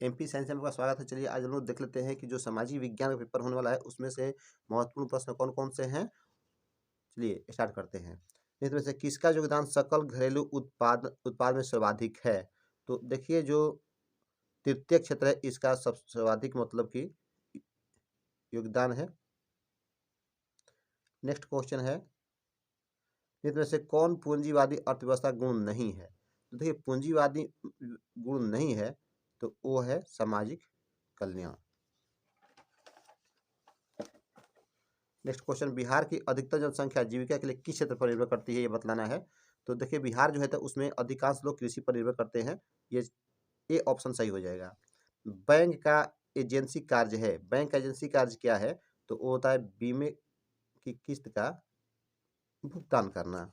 MP science में आपका स्वागत है। चलिए आज हम लोग देख लेते हैं कि जो सामाजिक विज्ञान का पेपर होने वाला है उसमें से महत्वपूर्ण प्रश्न कौन-कौन से हैं। चलिए स्टार्ट करते हैं। इसमें से किसका योगदान सकल घरेलू उत्पाद में सर्वाधिक है? तो देखिए जो तृतीय क्षेत्र है इसका सब सर्वाधिक मतलब कि योगदान है। नेक्स्ट क्वेश्चन है, इसमें से कौन पूंजीवादी अर्थव्यवस्था गुण नहीं है? तो देखिए पूंजीवादी गुण नहीं है तो वो है सामाजिक कल्याण। नेक्स्ट क्वेश्चन, बिहार की अधिकतर जनसंख्या जीविका के लिए किस क्षेत्र पर निर्भर करती है, ये बतलाना है। तो देखिए बिहार जो है तो उसमें अधिकांश लोग कृषि पर निर्भर करते हैं। ये ऑप्शन सही हो जाएगा। बैंक का एजेंसी कार्य है, बैंक का एजेंसी कार्य क्या है? तो वो होता है बीमे की किस्त का भुगतान करना।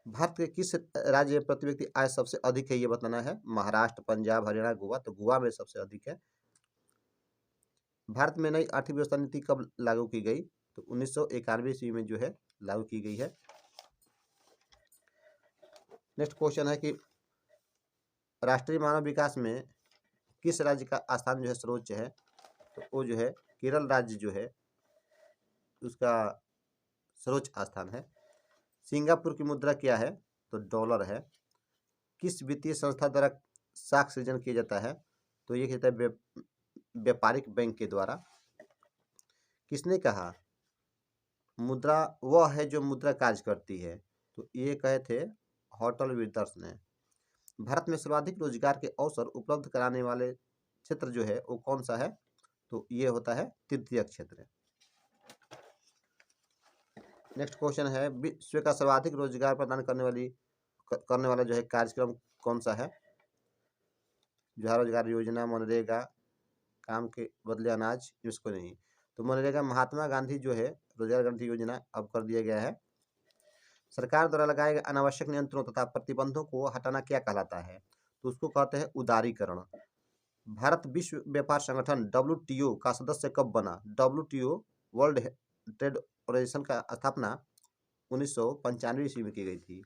भारत के किस राज्य में प्रति व्यक्ति आय सबसे अधिक है, ये बताना है। महाराष्ट्र, पंजाब, हरियाणा, गोवा। तो गोवा में सबसे अधिक है। भारत में नई आर्थिक व्यवस्था नीति कब लागू की गई? तो 1991 ईस्वी में जो है लागू की गई है। नेक्स्ट क्वेश्चन है कि राष्ट्रीय मानव विकास में किस राज्य का स्थान जो है सर्वोच्च है? तो वो जो है केरल राज्य जो है उसका सर्वोच्च स्थान है। सिंगापुर की मुद्रा क्या है? तो डॉलर है। किस वित्तीय संस्था द्वारा साख सृजन किया जाता है? तो ये कहता है व्यापारिक बैंक के द्वारा। किसने कहा मुद्रा वह है जो मुद्रा कार्य करती है? तो ये कहे थे होटल विदर्स ने। भारत में सर्वाधिक रोजगार के अवसर उपलब्ध कराने वाले क्षेत्र जो है वो कौन सा है? तो ये होता है तृतीय क्षेत्र। नेक्स्ट क्वेश्चन है, विश्व का सर्वाधिक रोजगार प्रदान करने वाला जो है कार्यक्रम कौन सा है? जवाहर रोजगार योजना, मनरेगा, काम के बदले अनाज, इसको नहीं। तो मनरेगा महात्मा गांधी जो है रोजगार गारंटी योजना अब कर दिया गया है। सरकार द्वारा लगाए गए अनावश्यक नियंत्रणों तथा प्रतिबंधों को हटाना क्या कहलाता है? तो उसको कहते हैं उदारीकरण। भारत विश्व व्यापार संगठन WTO का सदस्य कब बना? WTO वर्ल्ड ट्रेड ऑर्गेनाइजेशन का स्थापना 1995 ईस्वी में की गई थी।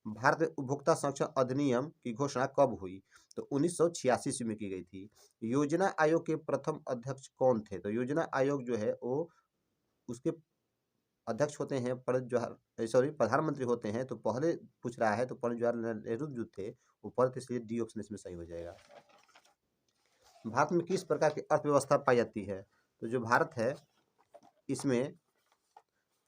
भारत में उपभोक्ता संरक्षण अधिनियम की घोषणा कब हुई? तो 1986 ईस्वी में की गई थी। योजना आयोग के प्रथम अध्यक्ष कौन थे? तो योजना आयोग जो है वो उसके अध्यक्ष होते हैं प्रधानमंत्री होते हैं। तो पहले पूछ रहा है तो पंडित जवाहरलाल नेहरू जो थे वो पहले थे, इसलिए डी ऑप्शन इसमें सही हो जाएगा। भारत में किस प्रकार की अर्थव्यवस्था पाई जाती है? तो जो भारत है इसमें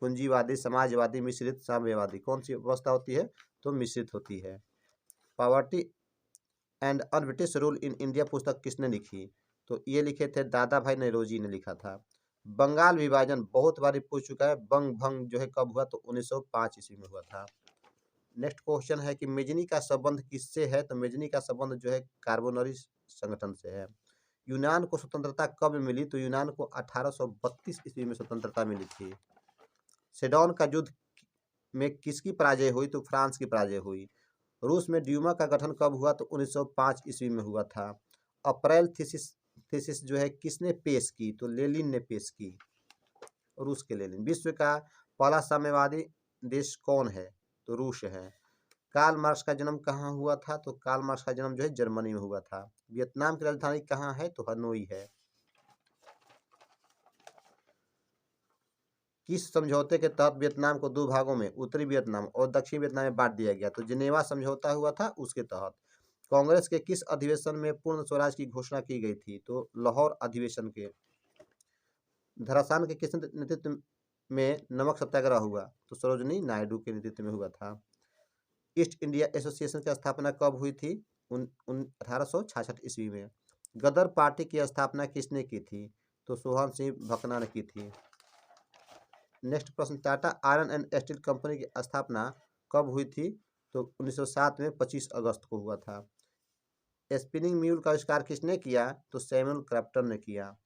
पूंजीवादी, समाजवादी, मिश्रित, साम्यवादी कौन सी व्यवस्था होती है? तो मिश्रित होती है। Poverty and un-British rule in India पुस्तक किसने लिखी? तो ये लिखे थे दादा भाई नौरोजी ने लिखा था। बंगाल विभाजन बहुत बार पूछ चुका है, बंग भंग जो है कब हुआ? तो 1905 ईस्वी में हुआ था। नेक्स्ट क्वेश्चन है कि मेजनी का संबंध किससे है? तो मेजनी का संबंध जो है कार्बोनरी संगठन से है। यूनान को स्वतंत्रता कब मिली? तो यूनान को 1832 ईस्वी में स्वतंत्रता मिली थी। सेडोन का युद्ध में किसकी पराजय हुई? तो फ्रांस की पराजय हुई। रूस में ड्यूमा का गठन कब हुआ? तो 1905 ईस्वी में हुआ था। अप्रैल थीसिस जो है किसने पेश की? तो लेनिन ने पेश की, रूस के लेनिन। विश्व का पहला साम्यवादी देश कौन है? तो रूस है। कार्ल मार्क्स का जन्म कहाँ हुआ था? तो कार्ल मार्क्स का जन्म जो है जर्मनी में हुआ था। वियतनाम की राजधानी कहाँ है? तो हनोई है। किस समझौते के तहत वियतनाम को दो भागों में उत्तरी वियतनाम और दक्षिणी वियतनाम में बांट दिया गया? तो जिनेवा समझौता हुआ था उसके तहत। कांग्रेस के किस अधिवेशन में पूर्ण स्वराज की घोषणा की गई थी? तो लाहौर अधिवेशन के। धरासान के किस नेतृत्व में नमक सत्याग्रह हुआ? तो सरोजनी नायडू के नेतृत्व में हुआ था। ईस्ट इंडिया एसोसिएशन की स्थापना कब हुई थी? 1866 ईस्वी में। गदर पार्टी की स्थापना किसने की थी? तो सोहन सिंह भकना ने की थी। नेक्स्ट प्रश्न, Tata iron and steel company की स्थापना कब हुई थी? तो 1907 में 25 अगस्त को हुआ था। स्पिनिंग म्यूल का आविष्कार किसने किया? तो सैमुअल क्रॉम्पटन ने किया।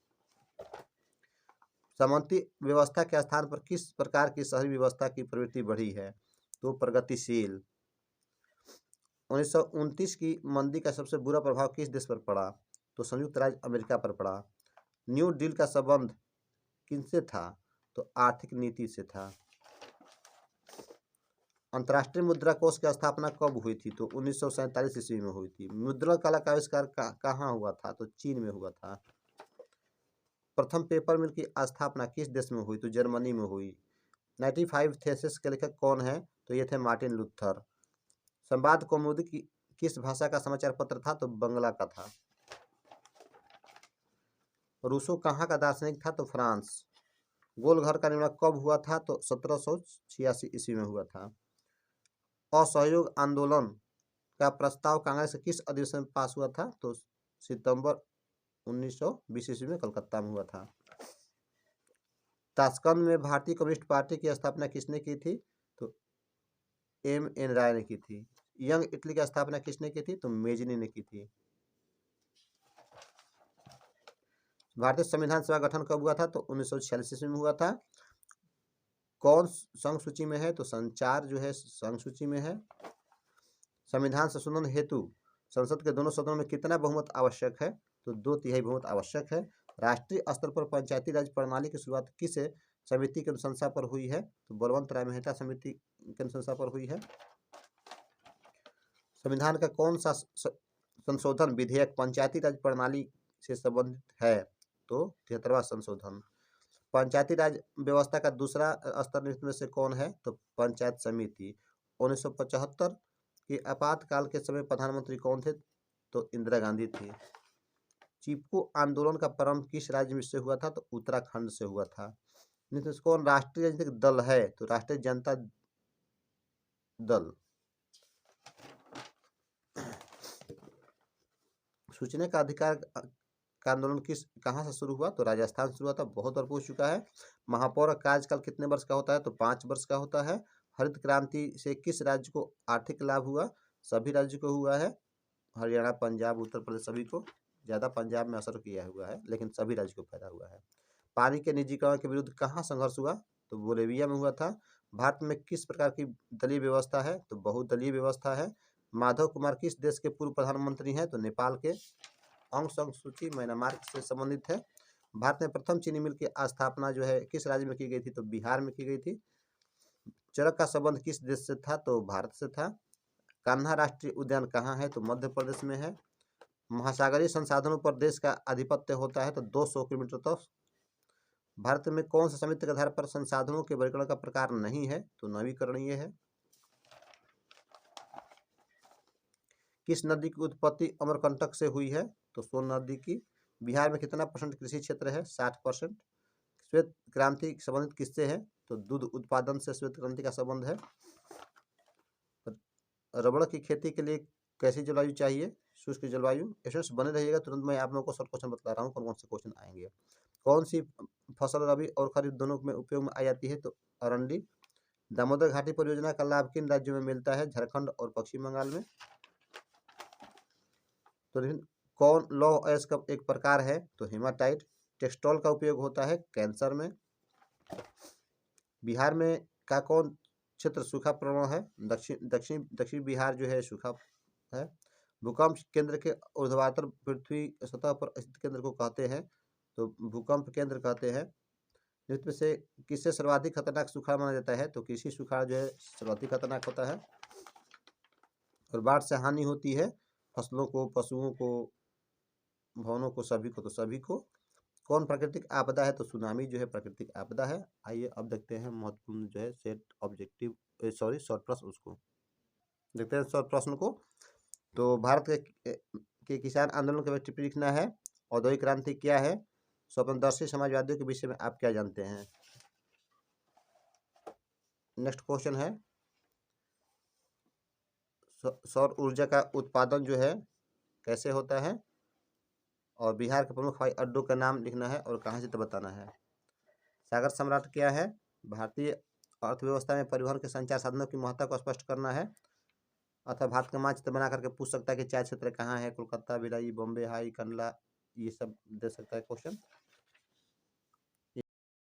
सामंती व्यवस्था के स्थान पर किस प्रकार की शहरी व्यवस्था की प्रवृत्ति बढ़ी है? तो प्रगतिशील। 1929 की मंदी का सबसे बुरा प्रभाव किस देश पर पड़ा? तो संयुक्त राज्य अमेरिका पर पड़ा। न्यू डील का संबंध किनसे था? तो आर्थिक नीति से था। अंतर्राष्ट्रीय मुद्रा कोष की स्थापना कब हुई थी? तो 1947 ईस्वी में हुई थी। मुद्रा कला का आविष्कार कहाँ हुआ था? तो चीन में हुआ था। प्रथम पेपर मिल की स्थापना किस देश में हुई? तो जर्मनी में हुई। 95 थीसिस के लेखक कौन है? तो ये थे मार्टिन लूथर। संवाद कौमुदी की किस भाषा का समाचार पत्र था? तो बंगला का था। रूसो कहाँ का दार्शनिक था? तो फ्रांस। गोल घर का निर्माण कब हुआ था? तो 1786 ईस्वी में हुआ था। असहयोग आंदोलन का प्रस्ताव कांग्रेस के किस अधिवेशन में पास हुआ था? तो सितंबर 1920 ईस्वी में कलकत्ता में हुआ था। ताशकंद में भारतीय कम्युनिस्ट पार्टी की स्थापना किसने की थी? तो एम.एन. राय ने की थी। यंग इटली की स्थापना किसने की थी? तो मेजनी ने की थी। भारतीय संविधान सभा गठन कब हुआ था? तो 1946 ईस्वी में हुआ था। कौन संघ सूची में है? तो संचार जो है संघ सूची में है। संविधान संशोधन हेतु संसद के दोनों सदनों में कितना बहुमत आवश्यक है? तो 2/3 बहुमत आवश्यक है। राष्ट्रीय स्तर पर पंचायती राज प्रणाली की शुरुआत किस समिति की अनुशंसा पर हुई है? तो बलवंत राय मेहता समिति की अनुशंसा पर हुई है। संविधान का कौन सा संशोधन विधेयक पंचायती राज प्रणाली से संबंधित है? तो 73वां संशोधन। पंचायती राज व्यवस्था का दूसरा स्तर निम्न में से कौन है? तो पंचायत समिति। 1975 के आपातकाल के समय प्रधानमंत्री कौन थे? तो इंदिरा गांधी थी। चिपको आंदोलन का प्रारंभ किस राज्य में से हुआ था? तो उत्तराखंड से हुआ था। निम्न में कौन राष्ट्रीय राजनीतिक दल है? तो राष्ट्रीय जनता दल। सूचना का अधिकार का आंदोलन कहाँ से शुरू हुआ? तो राजस्थान से शुरू हुआ था। बहुत बार पूछ चुका है। महापौर का कार्यकाल कितने वर्ष का होता है? तो 5 वर्ष का होता है। हरित क्रांति से किस राज्य को आर्थिक लाभ हुआ? सभी राज्य को हुआ है। हरियाणा, पंजाब, उत्तर प्रदेश सभी को। ज़्यादा पंजाब में असर किया हुआ है, लेकिन सभी राज्य को फायदा हुआ है। पानी के निजीकरण के विरुद्ध कहाँ संघर्ष हुआ? तो बोलेविया में हुआ था। भारत में किस प्रकार की दलीय व्यवस्था है? तो बहुदलीय व्यवस्था है। माधव कुमार किस देश के पूर्व प्रधानमंत्री हैं? तो नेपाल के। अंग संघ सूची म्यांमार से संबंधित है। भारत में प्रथम चीनी मिल की स्थापना जो है किस राज्य में की गई थी? तो बिहार में की गई थी। चरक का संबंध किस देश से था? तो भारत से था। कान्हा राष्ट्रीय उद्यान कहाँ है? तो मध्य प्रदेश में है। महासागरीय संसाधनों पर देश का आधिपत्य होता है तो 200 किलोमीटर तक। भारत में कौन सा समिति के आधार पर संसाधनों के वर्गीकरण का प्रकार नहीं है? तो नवीकरणीय है। किस नदी की उत्पत्ति अमरकंटक से हुई है? तो सोन नदी की। बिहार में कितना % कृषि क्षेत्र है? 60%। श्वेत क्रांति संबंधित किससे है? तो दूध उत्पादन से श्वेत क्रांति का संबंध है। रबड़ की खेती के लिए कैसी जलवायु चाहिए? शुष्क जलवायु। स्टूडेंट्स बने रहिएगा, तुरंत मैं आप लोगों को शॉर्ट क्वेश्चन बता रहा हूँ कौन कौन से क्वेश्चन आएंगे। कौन सी फसल रबी और खरीफ दोनों में उपयोग में आ जाती है? तो अरंडी। दामोदर घाटी परियोजना का लाभ किन राज्यों में मिलता है? झारखंड और पश्चिम बंगाल में। तो कौन लौह अयस्क का एक प्रकार है? तो हेमाटाइट। टेक्सटॉल का उपयोग होता है कैंसर में। बिहार में का कौन क्षेत्र सूखा प्रवण है? दक्षिण बिहार जो है सूखा है। भूकंप केंद्र के ऊर्ध्वाधर पृथ्वी सतह पर स्थित केंद्र को कहते हैं? तो भूकंप केंद्र कहते हैं। जिसमें से किससे सर्वाधिक खतरनाक सूखा माना जाता है? तो कृषि सूखा जो है सर्वाधिक खतरनाक होता है। और बाढ़ से हानि होती है फसलों को, पशुओं को, भवनों को, सभी को। तो सभी को। कौन प्राकृतिक आपदा है? तो सुनामी जो है प्राकृतिक आपदा है। आइए अब देखते हैं महत्वपूर्ण जो है शॉर्ट प्रश्न उसको देखते हैं। शॉर्ट प्रश्न को तो भारत के किसान आंदोलन के बारे में लिखना है। औद्योगिक क्रांति क्या है? स्वतंत्रदर्शी समाजवादियों के विषय में आप क्या जानते हैं? नेक्स्ट क्वेश्चन है सौर ऊर्जा का उत्पादन जो है कैसे होता है? और बिहार के प्रमुख हवाई अड्डों का नाम लिखना है और कहाँ से बताना है। सागर सम्राट क्या है? भारतीय अर्थव्यवस्था में परिवहन के संचार साधनों की महत्ता को स्पष्ट करना है। अथवा भारत का मानचित्र बना करके पूछ सकता है कि चाय क्षेत्र कहाँ है? कोलकाता, भिलाई, बॉम्बे, हाई, कंडला, ये सब दे सकता है क्वेश्चन।